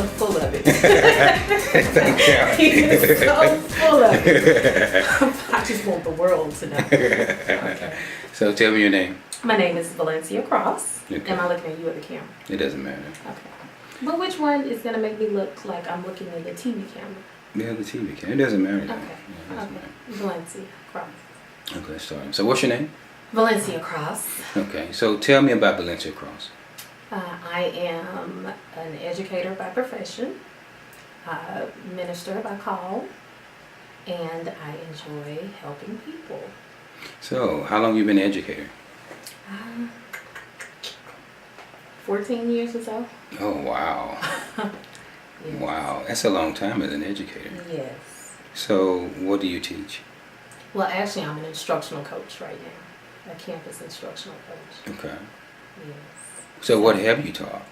full of it. Thank you. He is so full of it. I just want the world to know. Okay. So tell me your name. My name is Valencia Cross. Okay. Am I looking at you at the camera? It doesn't matter. Okay. But which one is going to make me look like I'm looking at the TV camera? Yeah, the TV camera. It doesn't matter. Okay. Yeah, it doesn't Okay. Valencia Cross. matter. Okay, sorry. So what's your name? Valencia Cross. Okay, so tell me about Valencia Cross. I am an educator by profession, minister by call, and I enjoy helping people. So how long you been an educator? 14 years or so. Oh, wow. Yes. Wow, that's a long time as an educator. Yes. So what do you teach? Well, actually, I'm an instructional coach right now, a campus instructional coach. Okay. Yes. So what have you taught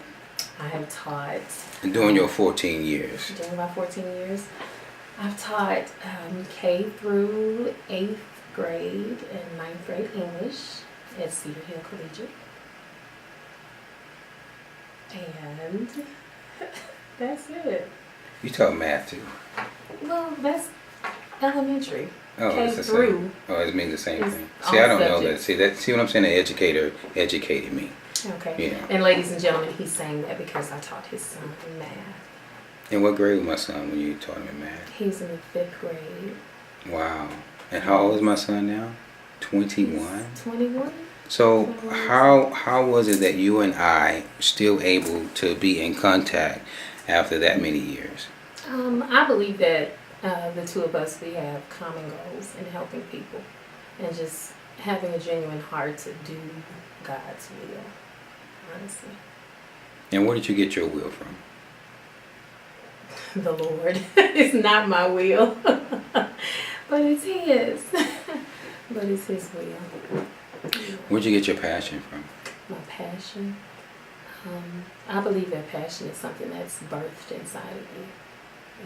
I have taught, during your 14 years? during my 14 years, I've taught K through 8th grade and 9th grade English at Cedar Hill Collegiate. And that's it. You taught math too. Well, that's elementary. Oh, K it's the through. same. Oh, it means the same is thing. all See, I don't know that. subjects. See what I'm saying? The educator educated me. Okay. Yeah. And ladies and gentlemen, he's saying that because I taught his son math. And what grade was my son when you taught him in math? He's in the 5th grade. Wow. And how old is my son now? 21. 21? So how was it that you and I still able to be in contact after that many years? I believe that the two of us, we have common goals in helping people and just having a genuine heart to do God's will, honestly. And where did you get your will from? The Lord. It's not my will, but it's His. But it's His will. Where'd you get your passion from? My passion. I believe that passion is something that's birthed inside of you.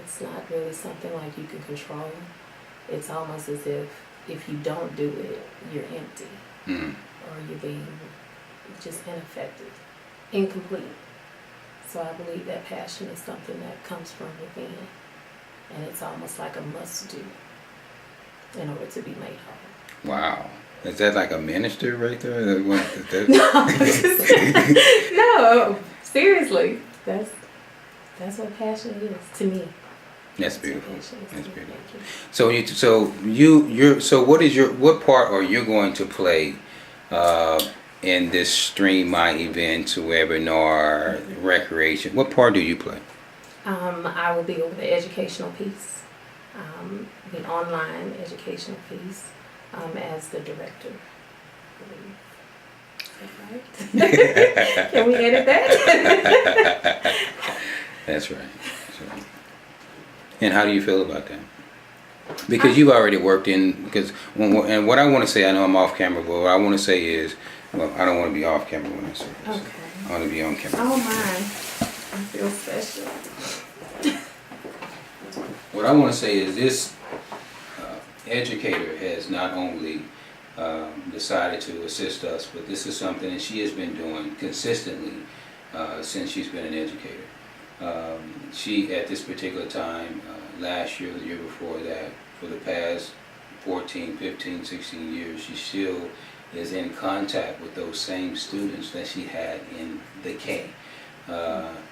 It's not really something like you can control. It's almost as if you don't do it, you're empty. Mm. Or you're being just ineffective, incomplete. So I believe that passion is something that comes from within, and it's almost like a must-do in order to be made whole. Wow. Is that like a minister right there? No, seriously, that's what passion is to me. That's That's what beautiful. passion is to That's me. beautiful. Thank you. What part are you going to play in this Stream My Events, webinar, recreation? What part do you play? I will be over the educational piece, the online educational piece, as the director. I believe. Is that right? Can we edit that? That's right. That's right. And how do you feel about that? Because you've already worked in, and what I want to say, I know I'm off camera, but what I want to say is, well, I don't want to be off camera when I say this. Okay. I want to be on camera. Oh my, I feel special. What I want to say is this educator has not only decided to assist us, but this is something that she has been doing consistently since she's been an educator. She, at this particular time, last year, the year before that, for the past 14, 15, 16 years, she still is in contact with those same students that she had in the K,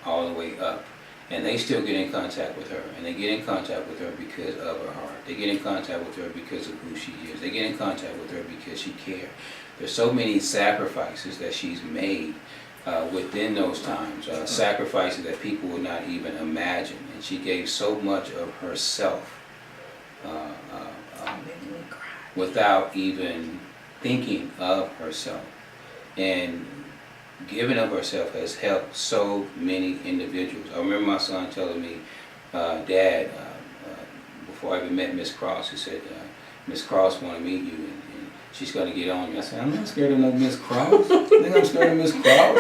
all the way up. And they still get in contact with her, and they get in contact with her because of her heart. They get in contact with her because of who she is. They get in contact with her because she cares. There's so many sacrifices that she's made within those times, sacrifices that people would not even imagine. And she gave so much of herself without even thinking of herself. And giving of herself has helped so many individuals. I remember my son telling me, Dad, before I even met Miss Cross, he said, Miss Cross want to meet you, and she's going to get on you. I said, I'm not scared of no Miss Cross. I think I'm scared of Miss Cross.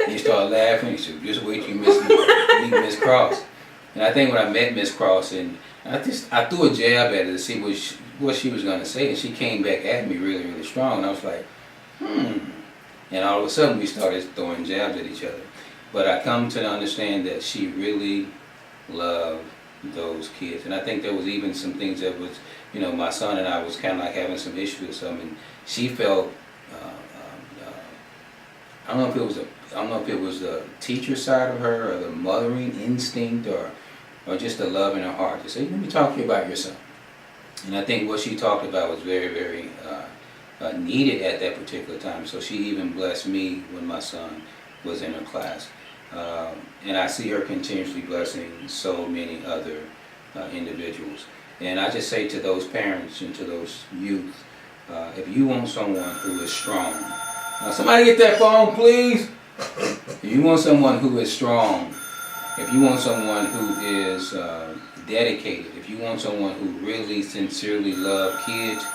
And he started laughing. He said, just wait till you meet Miss Cross. And I think when I met Miss Cross, and I threw a jab at her to see what she was going to say, and she came back at me really, really strong. And I was like, And all of a sudden we started throwing jabs at each other. But I come to understand that she really loved those kids. And I think there was even some things that was, my son and I was kind of like having some issues with some, and she felt, I don't know if it was the teacher side of her or the mothering instinct or just the love in her heart to say, let me talk to you about your son. And I think what she talked about was very, very needed at that particular time. So she even blessed me when my son was in her class. And I see her continuously blessing so many other individuals. And I just say to those parents and to those youth, if you want someone who is strong, now somebody get that phone, please. If you want someone who is strong, if you want someone who is dedicated, if you want someone who really sincerely loves kids,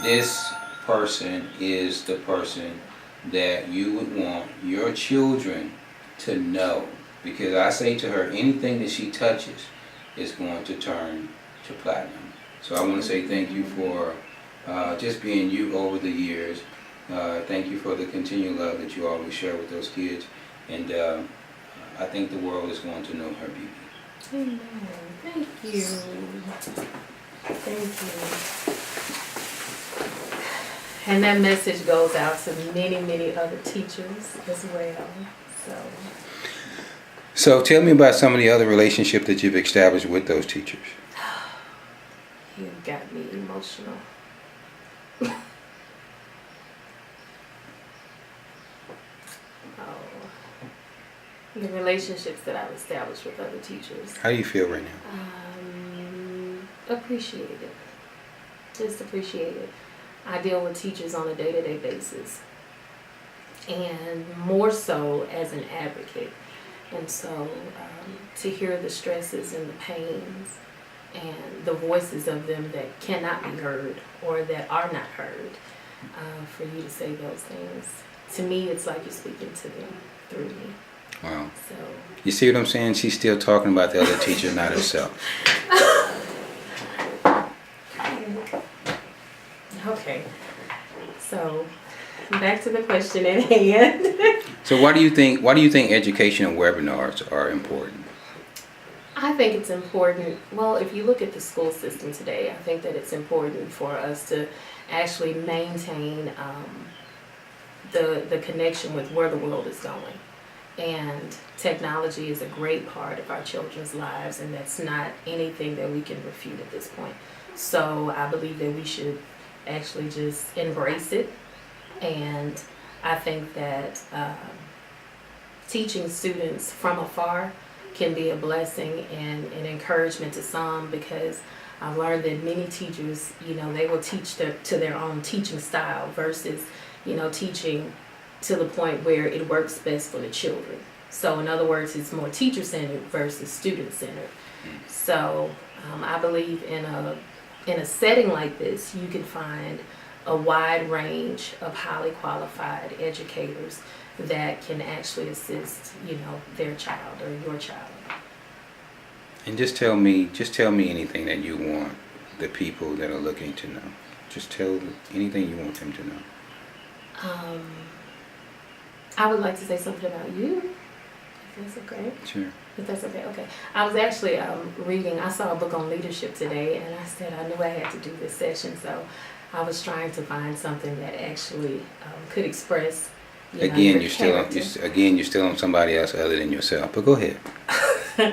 this person is the person that you would want your children to know. Because I say to her, anything that she touches is going to turn to platinum. So I want to say thank you for just being you over the years. Thank you for the continued love that you always share with those kids. And I think the world is going to know her beauty. Amen. Thank you. Thank you. And that message goes out to many, many other teachers as well. So tell me about some of the other relationships that you've established with those teachers. You got me emotional. The relationships that I've established with other teachers. How do you feel right now? Appreciate it. Just appreciate it. I deal with teachers on a day-to-day basis. And more so as an advocate. And so to hear the stresses and the pains and the voices of them that cannot be heard or that are not heard, for you to say those things, to me it's like you're speaking to them through me. Wow. So you see what I'm saying? She's still talking about the other teacher, not herself. Okay. So back to the question at hand. So why do you think educational webinars are important? I think it's important. Well, if you look at the school system today, I think that it's important for us to actually maintain the connection with where the world is going. And technology is a great part of our children's lives, and that's not anything that we can refute at this point. So I believe that we should actually just embrace it. And I think that teaching students from afar can be a blessing and an encouragement to some, because I've learned that many teachers, they will teach to their own teaching style versus, teaching to the point where it works best for the children. So in other words, it's more teacher-centered versus student-centered. So I believe in a setting like this, you can find a wide range of highly qualified educators that can actually assist, their child or your child. And just tell me anything that you want the people that are looking to know. Just tell anything you want them to know. I would like to say something about you, if that's okay. Sure. If that's okay, okay. I was actually reading, I saw a book on leadership today, and I said I knew I had to do this session, so I was trying to find something that actually could express, Again, you're still on somebody else other than yourself, but go ahead.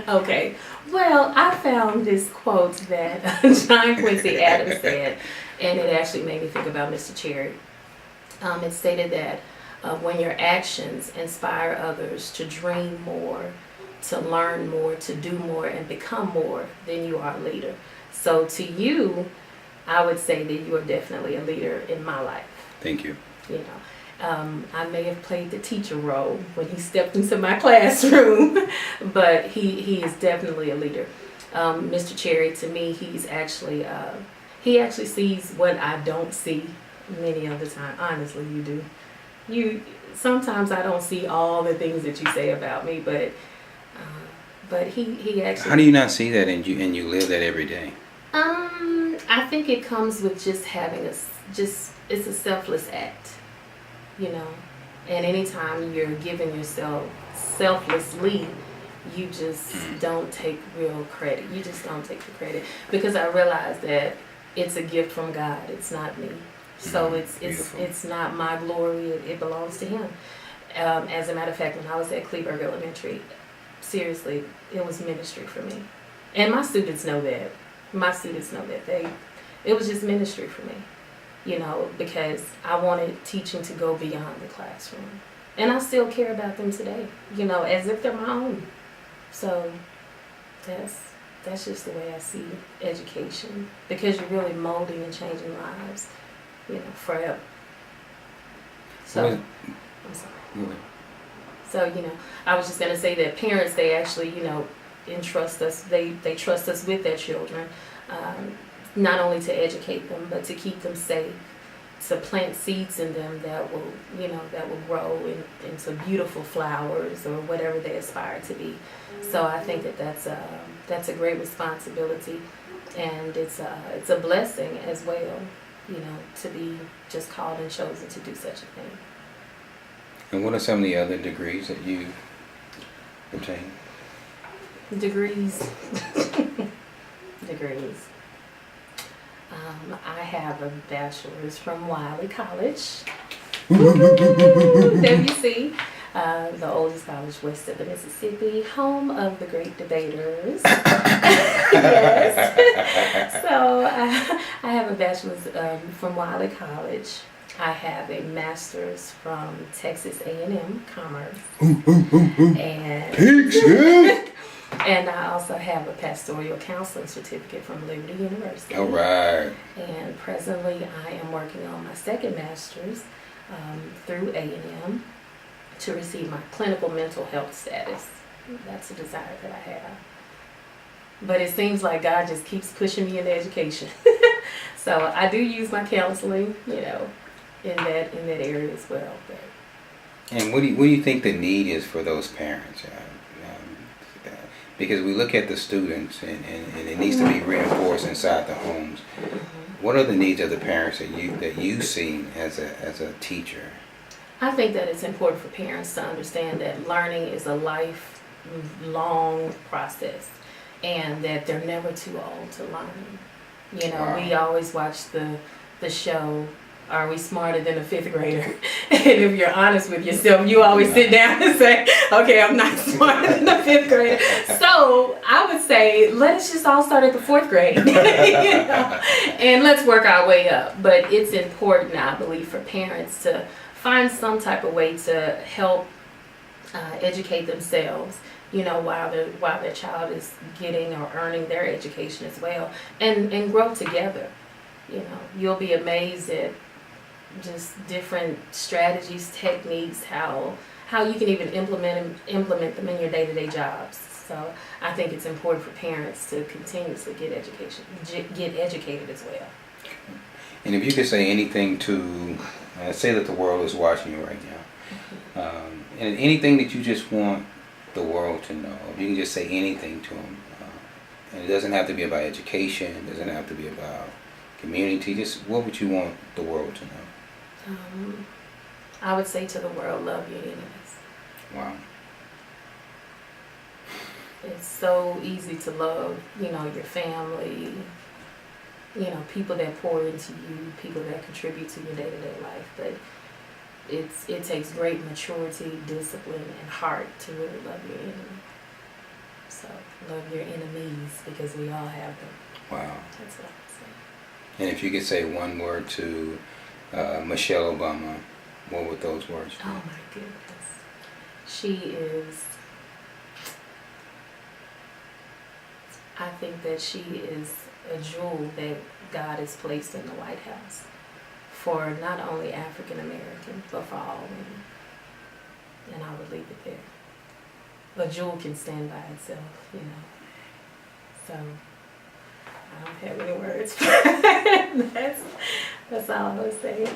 Okay. Well, I found this quote that John Quincy Adams said, and it actually made me think about Mr. Cherry. It stated that when your actions inspire others to dream more, to learn more, to do more, and become more, then you are a leader. So to you, I would say that you are definitely a leader in my life. Thank you. I may have played the teacher role when he stepped into my classroom, but he is definitely a leader. Mr. Cherry, to me, he actually sees what I don't see many of the time. Honestly, you do. Sometimes I don't see all the things that you say about me, but he actually. How do you not see that and you live that every day? I think it comes with just having it's a selfless act, And anytime you're giving yourself selflessly, you just don't take real credit. You just don't take the credit, because I realize that it's a gift from God. It's not me. So it's not my glory. It belongs to Him. As a matter of fact, when I was at Kleberg Elementary, seriously, it was ministry for me, and my students know that. It was just ministry for me, because I wanted teaching to go beyond the classroom, and I still care about them today, as if they're my own. So that's just the way I see education, because you're really molding and changing lives, forever. So, I'm sorry. So, I was just going to say that parents, they actually, entrust us, they trust us with their children, not only to educate them, but to keep them safe, to plant seeds in them that will, that will grow into beautiful flowers or whatever they aspire to be. So I think that that's a great responsibility, and it's a blessing as well, to be just called and chosen to do such a thing. And what are some of the other degrees that you obtained? Degrees. I have a bachelor's from Wiley College. WC, the oldest college west of the Mississippi, home of the great debaters. Yes. So I have a bachelor's from Wiley College. I have a master's from Texas A&M Commerce. And I also have a pastoral counseling certificate from Liberty University. All right. And presently I am working on my second master's through A&M to receive my clinical mental health status. That's a desire that I have. But it seems like God just keeps pushing me into education. So I do use my counseling, in that area as well. But. And what do you think the need is for those parents? Because we look at the students, and it needs to be reinforced inside the homes. What are the needs of the parents that you see as a teacher? I think that it's important for parents to understand that learning is a lifelong process, and that they're never too old to learn. Wow. We always watch the show, Are We Smarter Than a Fifth Grader? And if you're honest with yourself, you always sit down and say, okay, I'm not smarter than a fifth grader. So I would say, let's just all start at the fourth grade, and let's work our way up. But it's important, I believe, for parents to find some type of way to help educate themselves, while their child is getting or earning their education as well, and grow together. You'll be amazed at just different strategies, techniques, how you can even implement them in your day-to-day jobs. So I think it's important for parents to continuously get educated as well. And if you could say anything to, say that the world is watching you right now, and anything that you just want the world to know, if you can just say anything to them, and it doesn't have to be about education, it doesn't have to be about community, just what would you want the world to know? I would say to the world, love your enemies. Wow. It's so easy to love, your family, people that pour into you, people that contribute to your day-to-day life, but it takes great maturity, discipline, and heart to really love your enemy. So love your enemies, because we all have them. Wow. That's what I would say. And if you could say one word to Michelle Obama, what would those words be? Oh my goodness. I think that she is a jewel that God has placed in the White House for not only African Americans, but for all women. And I would leave it there. A jewel can stand by itself, So I don't have any words. That's all I would say.